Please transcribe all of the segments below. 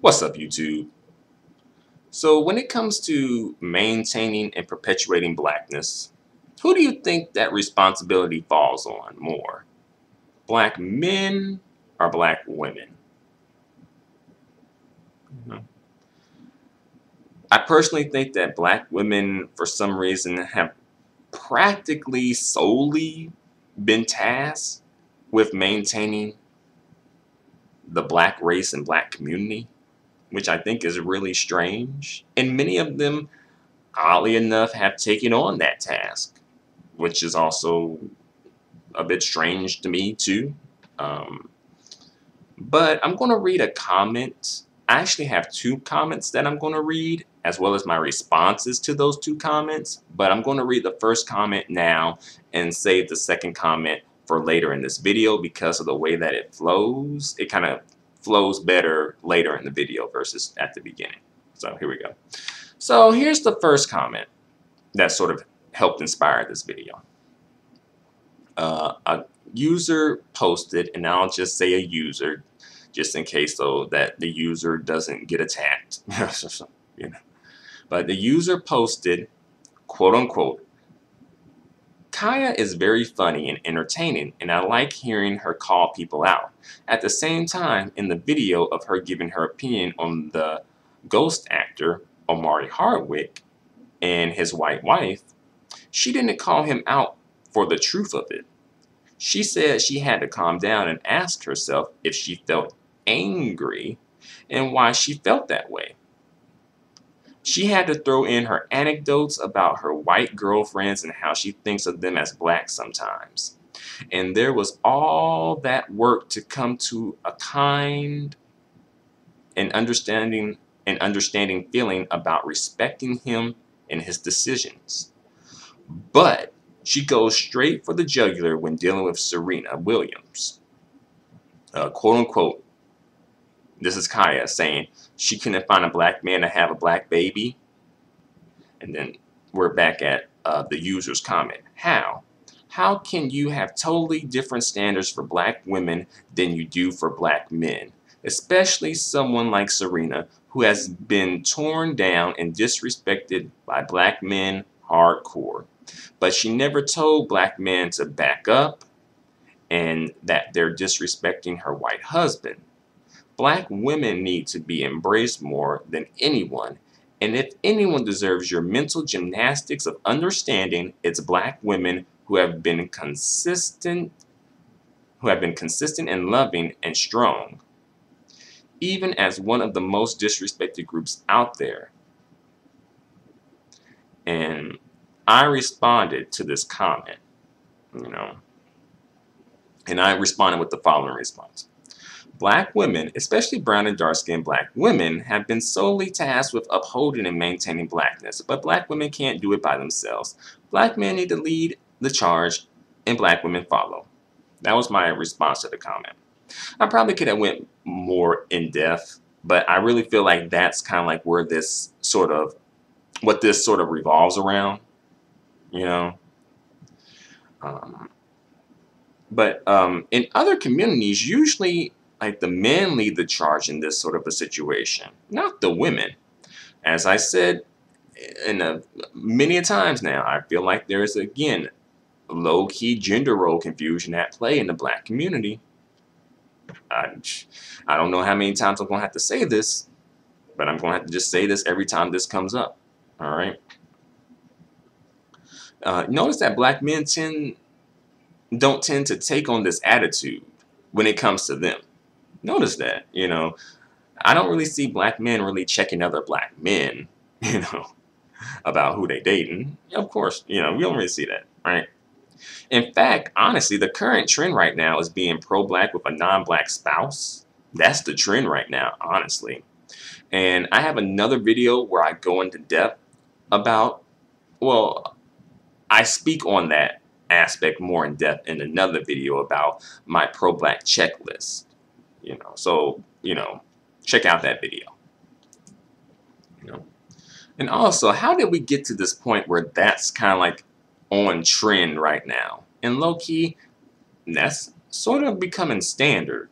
What's up, YouTube? So when it comes to maintaining and perpetuating blackness, who do you think that responsibility falls on more? Black men or black women? Mhm. I personally think that black women, for some reason, have practically solely been tasked with maintaining the black race and black community, which I think is really strange. And many of them, oddly enough, have taken on that task, which is also a bit strange to me too. Um, but I'm going to read a comment. I actually have two comments that I'm going to read, as well as my responses to those two comments. But I'm going to read the first comment now and save the second comment for later in this video because of the way that it flows. It kind of flows better later in the video versus at the beginning. So here we go. So here's the first comment that sort of helped inspire this video. A user posted, and I'll just say a user, just in case though that the user doesn't get attacked. You know. But the user posted, quote unquote, Kaya is very funny and entertaining, and I like hearing her call people out. At the same time, in the video of her giving her opinion on the ghost actor, Omari Hardwick, and his white wife, she didn't call him out for the truth of it. She said she had to calm down and ask herself if she felt angry and why she felt that way. She had to throw in her anecdotes about her white girlfriends and how she thinks of them as black sometimes. And there was all that work to come to a kind and understanding feeling about respecting him and his decisions. But she goes straight for the jugular when dealing with Serena Williams. Quote unquote, this is Kaya saying she couldn't find a black man to have a black baby. And then we're back at the user's comment. How? How can you have totally different standards for black women than you do for black men? Especially someone like Serena, who has been torn down and disrespected by black men hardcore. But she never told black men to back up and that they're disrespecting her white husband. Black women need to be embraced more than anyone. And if anyone deserves your mental gymnastics of understanding, it's black women who have been consistent and loving and strong, even as one of the most disrespected groups out there. And I responded to this comment, and I responded with the following response. Black women, especially brown and dark-skinned black women, have been solely tasked with upholding and maintaining blackness, but black women can't do it by themselves. Black men need to lead the charge, and black women follow. That was my response to the comment. I probably could have went more in depth, but I really feel like that's kind of like where this sort of revolves around, you know. But in other communities, usually like the men lead the charge in this sort of a situation, not the women. As I said many a times now, I feel like there is again low-key gender role confusion at play in the black community. I don't know how many times I'm gonna have to say this, but I'm gonna have to just say this every time this comes up. All right. Notice that black men don't tend to take on this attitude when it comes to them. Notice that, I don't really see black men really checking other black men, about who they dating. Of course, we don't really see that, right? In fact, honestly, the current trend right now is being pro-black with a non-black spouse. That's the trend right now, honestly. And I have another video where I go into depth about, well, I speak on that aspect more in depth in another video about my pro-black checklist. So check out that video. And also, how did we get to this point where that's kind of like on trend right now? And low-key, that's sort of becoming standard.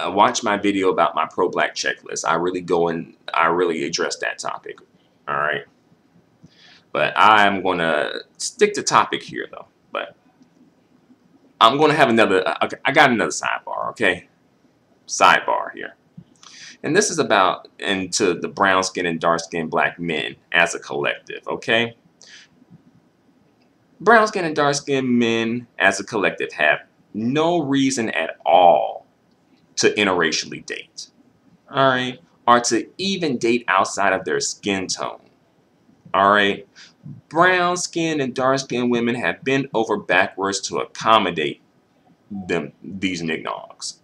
watch my video about my pro-black checklist. I really address that topic. All right. But I'm going to stick to topic here, though. But I'm going to have another, okay, I got another sidebar, okay? Sidebar here. And this is about into the brown skin and dark skinned black men as a collective, okay? Brown skin and dark skinned men as a collective have no reason at all to interracially date, all right? Or to even date outside of their skin tone, all right? Brown skin and dark skinned women have bent over backwards to accommodate these nignogs.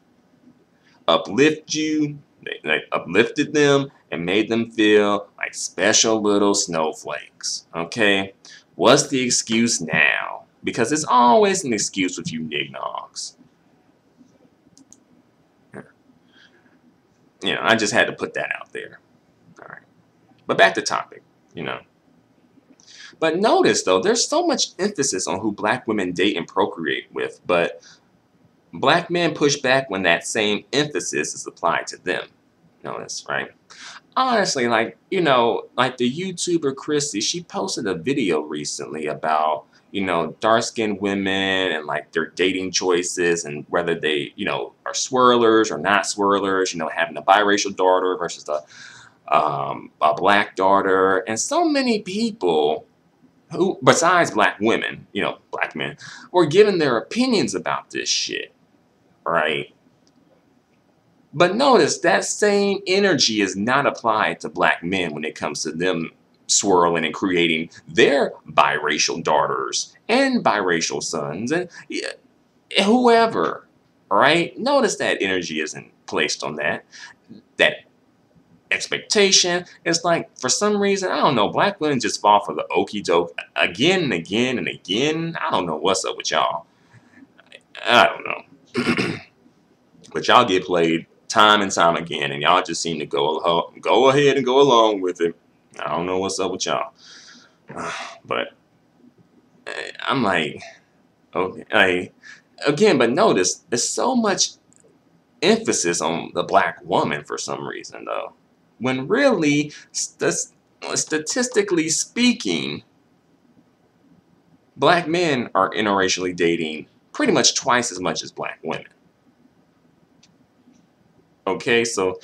Uplift you, they uplifted them and made them feel like special little snowflakes. Okay? What's the excuse now? Because it's always an excuse with you nignogs. You know, I just had to put that out there. All right. But back to topic, you know. But notice, though, there's so much emphasis on who black women date and procreate with, but black men push back when that same emphasis is applied to them. Notice, right? Honestly, like, you know, like the YouTuber Chrissy, she posted a video recently about, you know, dark-skinned women and like their dating choices and whether they, you know, are swirlers or not swirlers, you know, having a biracial daughter versus a black daughter. And so many people who, besides black women, you know, black men, were giving their opinions about this shit, right? But notice that same energy is not applied to black men when it comes to them swirling and creating their biracial daughters and biracial sons and whoever, right? Notice that energy isn't placed on that expectation. It's like, for some reason, I don't know, black women just fall for the okie doke again and again and again. I don't know what's up with y'all. I don't know. But y'all get played time and time again, and y'all just seem to go ahead and go along with it. I don't know what's up with y'all. But I'm like, okay. Again, but notice, there's so much emphasis on the black woman for some reason, though. When really, statistically speaking, black men are interracially dating pretty much twice as much as black women. Okay, so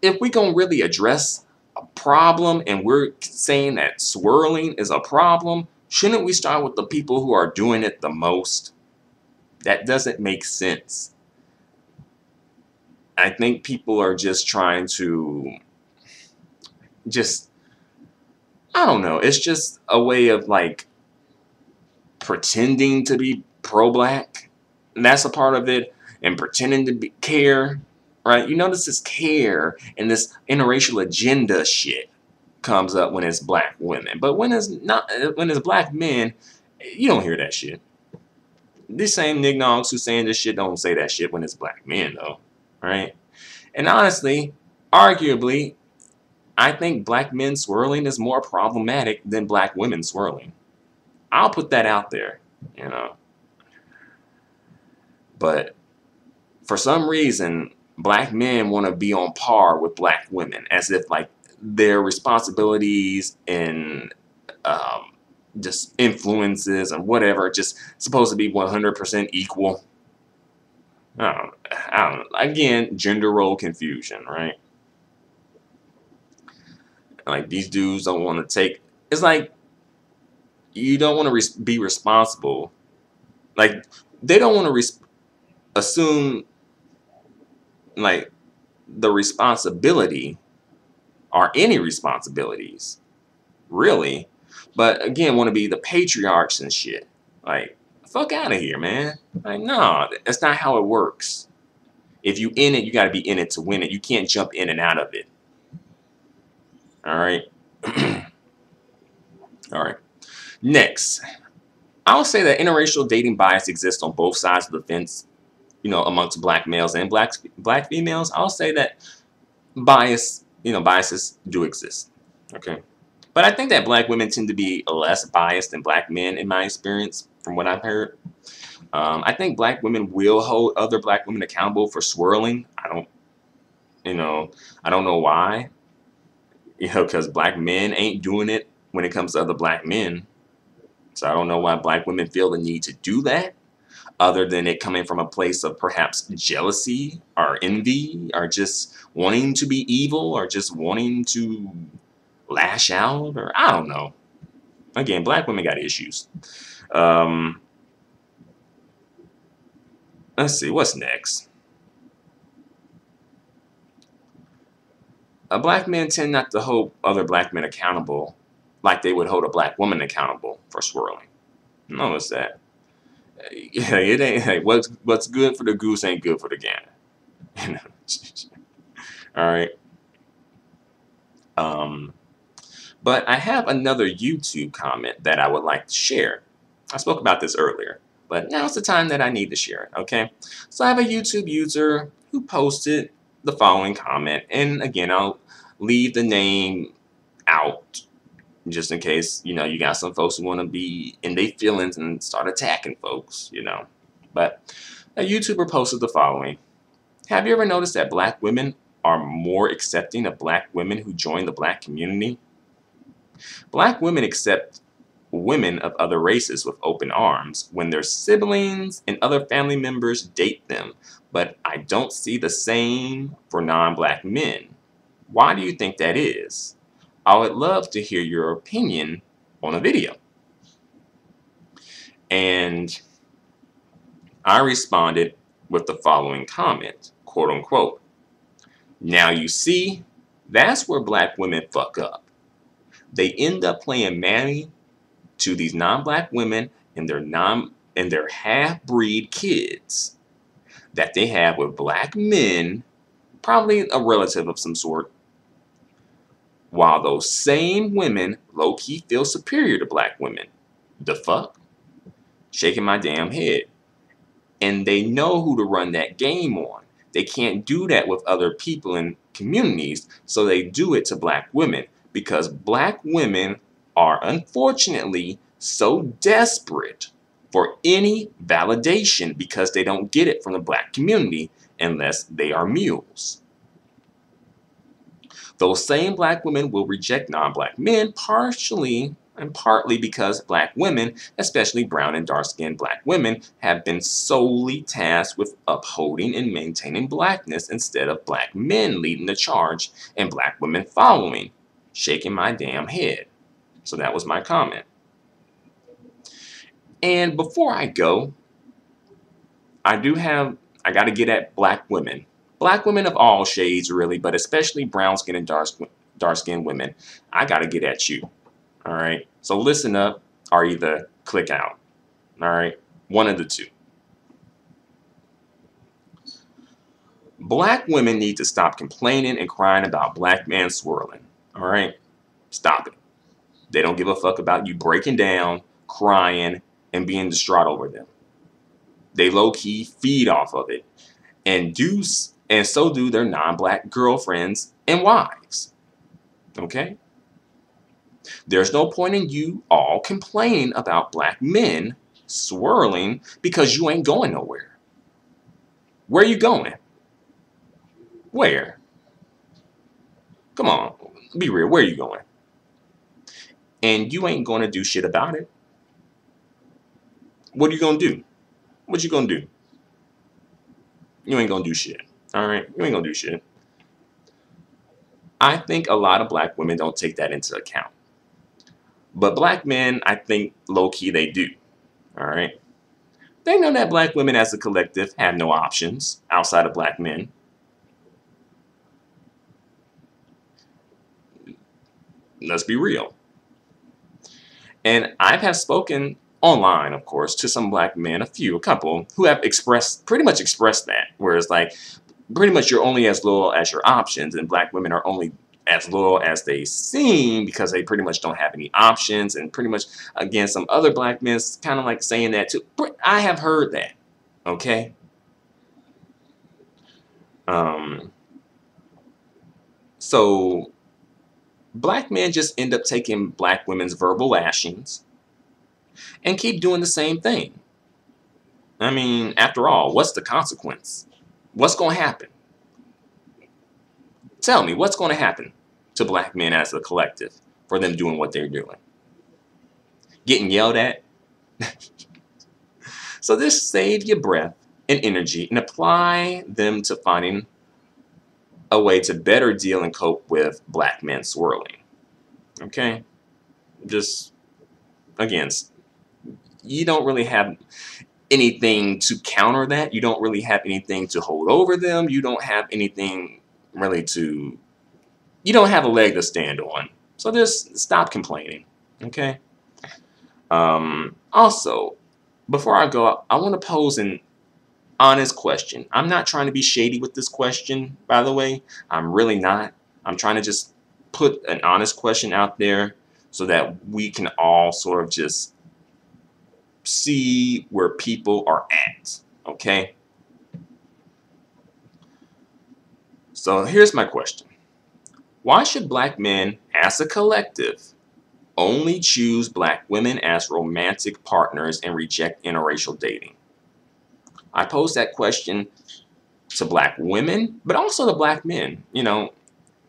if we gonna really address a problem and we're saying that swirling is a problem, shouldn't we start with the people who are doing it the most? That doesn't make sense. I think people are just trying to I don't know, it's just a way of like pretending to be pro-black. And that's a part of it, and pretending to care. Right? You notice this care and this interracial agenda shit comes up when it's black women. But when it's black men, you don't hear that shit. These same nignogs who saying this shit don't say that shit when it's black men, though. Right? And honestly, arguably, I think black men swirling is more problematic than black women swirling. I'll put that out there, you know. But for some reason, black men want to be on par with black women, as if like their responsibilities and just influences and whatever just supposed to be 100% equal. I don't know. Again, gender role confusion, right? Like these dudes don't want to take. It's like you don't want to be responsible. Like they don't want to assume like the responsibility or any responsibilities, really. But again, want to be the patriarchs and shit. Like, fuck out of here, man. Like, no, that's not how it works. If you in it, you got to be in it to win it. You can't jump in and out of it. All right. All right. Next, I'll say that interracial dating bias exists on both sides of the fence. You know, amongst black males and black females. I'll say that biases do exist. Okay. But I think that black women tend to be less biased than black men in my experience, from what I've heard. I think black women will hold other black women accountable for swirling. I You know, I don't know why. You know, because black men ain't doing it when it comes to other black men. So I don't know why black women feel the need to do that, other than it coming from a place of perhaps jealousy or envy or just wanting to be evil or just wanting to lash out, or I don't know. Again, black women got issues. Um, let's see, what's next? Black men tend not to hold other black men accountable like they would hold a black woman accountable for swirling. Notice that. Yeah, it ain't. Hey, what's good for the goose ain't good for the gander. All right. Um, but I have another YouTube comment that I would like to share. I spoke about this earlier, but now's the time that I need to share it. Okay. So I have a YouTube user who posted the following comment, and again, I'll leave the name out just in case, you know, you got some folks who want to be in their feelings and start attacking folks, you know. But a YouTuber posted the following. Have you ever noticed that black women are more accepting of black women who join the black community? Black women accept women of other races with open arms when their siblings and other family members date them, but I don't see the same for non-black men. Why do you think that is? I would love to hear your opinion on a video. And I responded with the following comment, quote unquote. Now you see, that's where black women fuck up. They end up playing mammy to these non-black women and their half-breed kids that they have with black men, probably a relative of some sort, while those same women low-key feel superior to black women. The fuck? Shaking my damn head. And they know who to run that game on. They can't do that with other people in communities, so they do it to black women because black women are unfortunately so desperate for any validation because they don't get it from the black community unless they are mules. Those same black women will reject non-black men partially and partly because black women, especially brown and dark-skinned black women, have been solely tasked with upholding and maintaining blackness instead of black men leading the charge and black women following, shaking my damn head. So that was my comment. And before I go, I got to get at black women. Black women of all shades, really, but especially brown-skinned and dark-skinned women. I got to get at you. All right. So listen up or either click out. All right. One of the two. Black women need to stop complaining and crying about black men swirling. All right. Stop it. They don't give a fuck about you breaking down, crying, and being distraught over them. They low-key feed off of it. And so do their non-black girlfriends and wives. Okay? There's no point in you all complaining about black men swirling because you ain't going nowhere. Where are you going? Where? Come on, be real. Where are you going? And you ain't going to do shit about it. What are you going to do? What you going to do? You ain't going to do shit. All right? You ain't going to do shit. I think a lot of black women don't take that into account. But black men, I think low-key they do. All right? They know that black women as a collective have no options outside of black men. Let's be real. And I have spoken online, of course, to some black men, a couple, who have pretty much expressed that. Whereas, like, pretty much you're only as loyal as your options, and black women are only as loyal as they seem because they pretty much don't have any options. And pretty much, again, some other black men kind of like saying that too. I have heard that. Okay? So black men just end up taking black women's verbal lashings and keep doing the same thing. I mean, after all, what's the consequence? What's going to happen? Tell me, what's going to happen to black men as a collective for them doing what they're doing? Getting yelled at? So just save your breath and energy and apply them to finding a way to better deal and cope with black men swirling. Okay? Just, again, you don't really have anything to counter that. You don't really have anything to hold over them. You don't have anything really to, you don't have a leg to stand on. So just stop complaining. Okay? Also, before I go, I want to pose an honest question. I'm not trying to be shady with this question, by the way. I'm really not. I'm trying to just put an honest question out there so that we can all sort of just see where people are at. Okay? So here's my question. Why should black men as a collective only choose black women as romantic partners and reject interracial dating? I pose that question to black women, but also to black men. You know,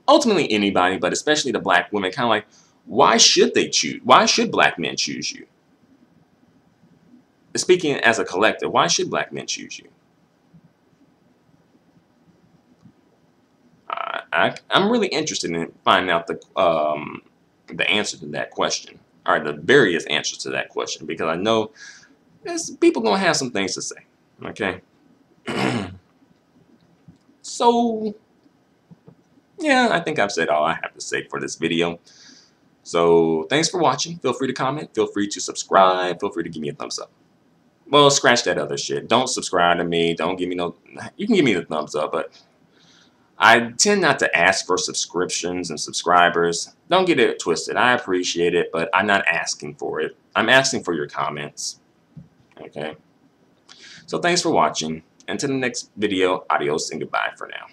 ultimately anybody, but especially the black women. Kind of like, why should they choose? Why should black men choose you? Speaking as a collective, why should black men choose you? I'm really interested in finding out the answer to that question, or the various answers to that question, because I know people gonna have some things to say. Okay. So yeah, I think I've said all I have to say for this video. So thanks for watching. Feel free to comment. Feel free to subscribe. Feel free to give me a thumbs up. Well, scratch that other shit. Don't subscribe to me. Don't give me no. You can give me the thumbs up, but I tend not to ask for subscriptions and subscribers. Don't get it twisted. I appreciate it, but I'm not asking for it. I'm asking for your comments. Okay. So thanks for watching. Until the next video, adios and goodbye for now.